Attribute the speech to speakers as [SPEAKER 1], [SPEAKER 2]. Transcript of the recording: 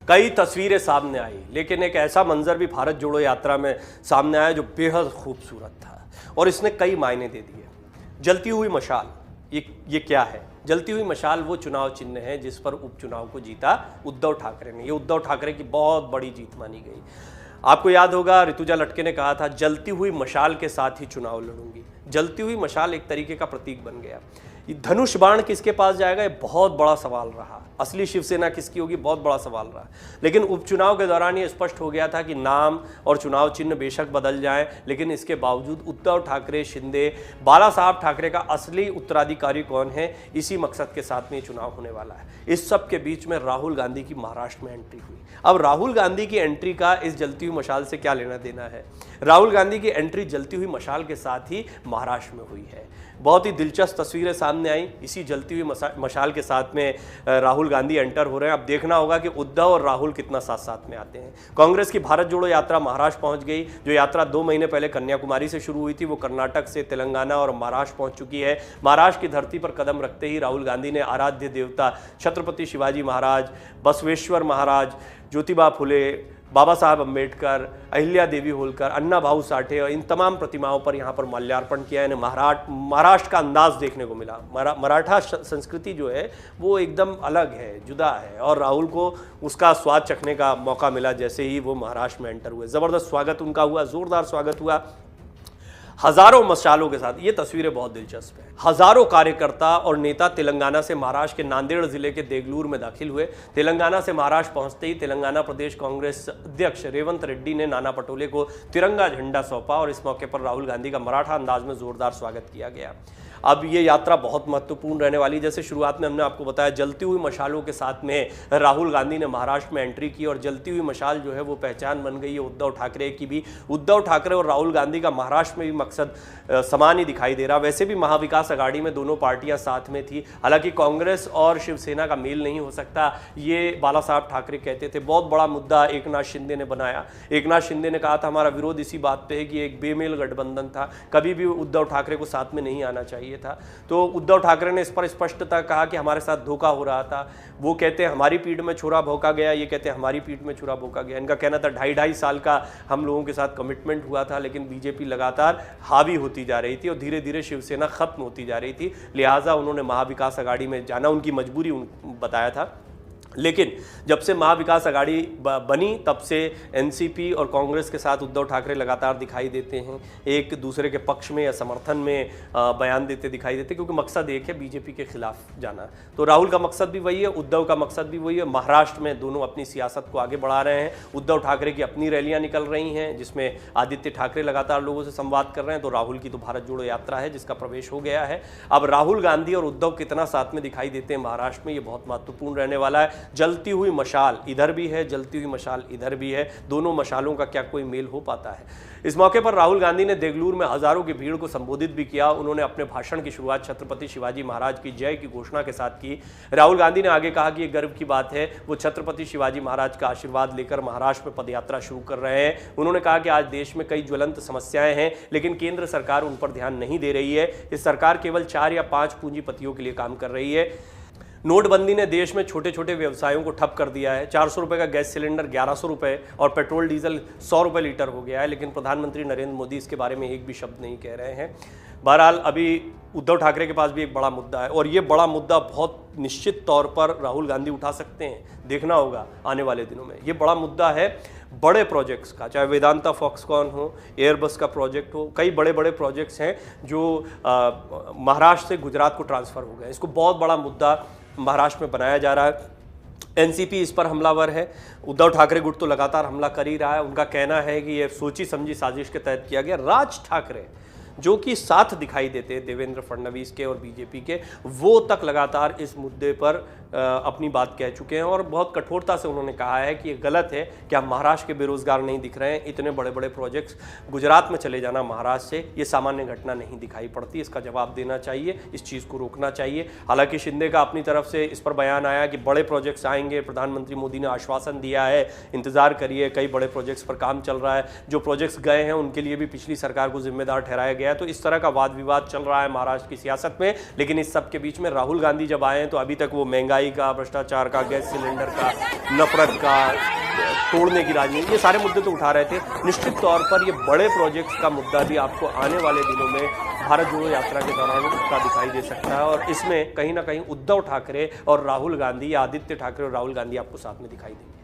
[SPEAKER 1] कई तस्वीरें सामने आई, लेकिन एक ऐसा मंजर भी भारत जोड़ो यात्रा में सामने आया जो बेहद खूबसूरत था और इसने कई मायने दे दिए। जलती हुई मशाल, ये क्या है? जलती हुई मशाल वो चुनाव चिन्ह है जिस पर उपचुनाव को जीता उद्धव ठाकरे ने। ये उद्धव ठाकरे की बहुत बड़ी जीत मानी गई। आपको याद होगा ऋतुजा लटके ने कहा था, जलती हुई मशाल के साथ ही चुनाव लड़ूंगी। जलती हुई मशाल एक तरीके का प्रतीक बन गया। धनुष बाण किसके पास जाएगा, ये बहुत बड़ा सवाल रहा। असली शिवसेना किसकी होगी, बहुत बड़ा सवाल रहा। लेकिन उपचुनाव के दौरान ये स्पष्ट हो गया था कि नाम और चुनाव चिन्ह बेशक बदल जाएं, लेकिन इसके बावजूद उद्धव ठाकरे, शिंदे, बाला साहब ठाकरे का असली उत्तराधिकारी कौन है, इसी मकसद के साथ में चुनाव होने वाला है। इस सब के बीच में राहुल गांधी की महाराष्ट्र में एंट्री हुई। अब राहुल गांधी की एंट्री का इस जलती हुई मशाल से क्या लेना देना है? राहुल गांधी की एंट्री जलती हुई मशाल के साथ ही महाराष्ट्र में हुई है। बहुत ही दिलचस्प तस्वीरें सामने आई। इसी जलती हुई मशाल के साथ में राहुल गांधी एंटर हो रहे हैं। अब देखना होगा कि उद्धव और राहुल कितना साथ साथ में आते हैं। कांग्रेस की भारत जोड़ो यात्रा महाराष्ट्र पहुंच गई। जो यात्रा 2 महीने पहले कन्याकुमारी से शुरू हुई थी, वो कर्नाटक से तेलंगाना और महाराष्ट्र पहुंच चुकी है। महाराष्ट्र की धरती पर कदम रखते ही राहुल गांधी ने आराध्य देवता छत्रपति शिवाजी महाराज, बसवेश्वर महाराज, ज्योतिबा फुले, बाबा साहब अम्बेडकर, अहिल्या देवी होलकर, अन्ना भाऊ साठे और इन तमाम प्रतिमाओं पर यहाँ पर माल्यार्पण किया। इन्हें महाराष्ट्र का अंदाज देखने को मिला। मराठा संस्कृति जो है वो एकदम अलग है, जुदा है, और राहुल को उसका स्वाद चखने का मौका मिला जैसे ही वो महाराष्ट्र में एंटर हुए। ज़बरदस्त स्वागत उनका हुआ, ज़ोरदार स्वागत हुआ हजारों मशालों के साथ। ये तस्वीरें बहुत दिलचस्प है। हजारों कार्यकर्ता और नेता तेलंगाना से महाराष्ट्र के नांदेड़ जिले के देगलूर में दाखिल हुए। तेलंगाना से महाराष्ट्र पहुंचते ही तेलंगाना प्रदेश कांग्रेस अध्यक्ष रेवंत रेड्डी ने नाना पटोले को तिरंगा झंडा सौंपा और इस मौके पर राहुल गांधी का मराठा अंदाज में जोरदार स्वागत किया गया। अब ये यात्रा बहुत महत्वपूर्ण रहने वाली। जैसे शुरुआत में हमने आपको बताया, जलती हुई मशालों के साथ में राहुल गांधी ने महाराष्ट्र में एंट्री की और जलती हुई मशाल जो है वो पहचान बन गई है उद्धव ठाकरे की भी। उद्धव ठाकरे और राहुल गांधी का महाराष्ट्र में भी मकसद समान ही दिखाई दे रहा। वैसे भी महाविकास आघाड़ी में दोनों पार्टियां साथ में थी। हालांकि कांग्रेस और शिवसेना का मेल नहीं हो सकता, ये बाला साहब ठाकरे कहते थे। बहुत बड़ा मुद्दा एकनाथ शिंदे ने बनाया। एकनाथ शिंदे ने कहा था, हमारा विरोध इसी बात पे है कि एक बेमेल गठबंधन था, कभी भी उद्धव ठाकरे को साथ में नहीं आना चाहिए था। तो उद्धव ठाकरे ने इस पर स्पष्टता कहा कि हमारे साथ धोखा हो रहा था। वो कहते हैं हमारी पीठ में छुरा भोंका गया, ये कहते हैं हमारी पीठ में छुरा भोंका गया। इनका कहना था 2.5 साल का हम लोगों के साथ कमिटमेंट हुआ था, लेकिन बीजेपी लगातार हावी होती जा रही थी और धीरे धीरे शिवसेना खत्म होती जा रही थी। लिहाजा उन्होंने महाविकास आघाड़ी में जाना उनकी मजबूरी बताया था। लेकिन जब से महाविकास आघाड़ी बनी तब से एनसीपी और कांग्रेस के साथ उद्धव ठाकरे लगातार दिखाई देते हैं, एक दूसरे के पक्ष में या समर्थन में बयान देते दिखाई देते, क्योंकि मकसद एक है, बीजेपी के खिलाफ जाना। तो राहुल का मकसद भी वही है, उद्धव का मकसद भी वही है। महाराष्ट्र में दोनों अपनी सियासत को आगे बढ़ा रहे हैं। उद्धव ठाकरे की अपनी रैलियां निकल रही हैं जिसमें आदित्य ठाकरे लगातार लोगों से संवाद कर रहे हैं। तो राहुल की तो भारत जोड़ो यात्रा है जिसका प्रवेश हो गया है। अब राहुल गांधी और उद्धव कितना साथ में दिखाई देते हैं महाराष्ट्र में, ये बहुत महत्वपूर्ण रहने वाला है। जलती हुई मशाल इधर भी है, जलती हुई मशाल इधर भी है। दोनों मशालों का क्या कोई मेल हो पाता है? इस मौके पर राहुल गांधी ने देगलूर में हजारों की भीड़ को संबोधित भी किया। उन्होंने अपने भाषण की शुरुआत छत्रपति शिवाजी महाराज की जय की घोषणा के साथ की। राहुल गांधी ने आगे कहा कि ये गर्व की बात है, वो छत्रपति शिवाजी महाराज का आशीर्वाद लेकर महाराष्ट्र में पदयात्रा शुरू कर रहे हैं। उन्होंने कहा कि आज देश में कई ज्वलंत समस्याएं हैं, लेकिन केंद्र सरकार उन पर ध्यान नहीं दे रही है। इस सरकार केवल 4 या 5 पूंजीपतियों के लिए काम कर रही है। नोटबंदी ने देश में छोटे छोटे व्यवसायों को ठप कर दिया है। 400 रुपये का गैस सिलेंडर 1100 रुपये और पेट्रोल डीजल 100 रुपये लीटर हो गया है, लेकिन प्रधानमंत्री नरेंद्र मोदी इसके बारे में एक भी शब्द नहीं कह रहे हैं। बहरहाल अभी उद्धव ठाकरे के पास भी एक बड़ा मुद्दा है और ये बड़ा मुद्दा बहुत निश्चित तौर पर राहुल गांधी उठा सकते हैं। देखना होगा आने वाले दिनों में। ये बड़ा मुद्दा है बड़े प्रोजेक्ट्स का, चाहे वेदांता फॉक्सकॉन हो, एयरबस का प्रोजेक्ट हो। कई बड़े बड़े प्रोजेक्ट्स हैं जो महाराष्ट्र से गुजरात को ट्रांसफ़र हो गए। इसको बहुत बड़ा मुद्दा महाराष्ट्र में बनाया जा रहा है। एनसीपी इस पर हमलावर है। उद्धव ठाकरे गुट तो लगातार हमला कर ही रहा है। उनका कहना है कि यह सोची समझी साजिश के तहत किया गया। राज ठाकरे जो कि साथ दिखाई देते हैं देवेंद्र फडणवीस के और बीजेपी के, वो तक लगातार इस मुद्दे पर अपनी बात कह चुके हैं और बहुत कठोरता से उन्होंने कहा है कि ये गलत है कि आप महाराष्ट्र के बेरोजगार नहीं दिख रहे हैं। इतने बड़े बड़े प्रोजेक्ट्स गुजरात में चले जाना महाराष्ट्र से, ये सामान्य घटना नहीं दिखाई पड़ती। इसका जवाब देना चाहिए, इस चीज़ को रोकना चाहिए। हालांकि शिंदे का अपनी तरफ से इस पर बयान आया कि बड़े प्रोजेक्ट्स आएंगे, प्रधानमंत्री मोदी ने आश्वासन दिया है, इंतजार करिए, कई बड़े प्रोजेक्ट्स पर काम चल रहा है। जो प्रोजेक्ट्स गए हैं उनके लिए भी पिछली सरकार को जिम्मेदार ठहराया गया गया है। तो इस तरह का वाद विवाद चल रहा है महाराष्ट्र की सियासत में। लेकिन इस सब के बीच में राहुल गांधी जब आए हैं तो अभी तक वो महंगाई का, भ्रष्टाचार का, गैस सिलेंडर का, नफरत का, तोड़ने की राजनीति, ये सारे मुद्दे तो उठा रहे थे। निश्चित तौर पर ये बड़े प्रोजेक्ट्स का मुद्दा भी आपको आने वाले दिनों में भारत जोड़ो यात्रा के दौरान उठता दिखाई दे सकता है। और इसमें कहीं ना कहीं उद्धव ठाकरे और राहुल गांधी या आदित्य ठाकरे और राहुल गांधी आपको साथ में दिखाई देंगे।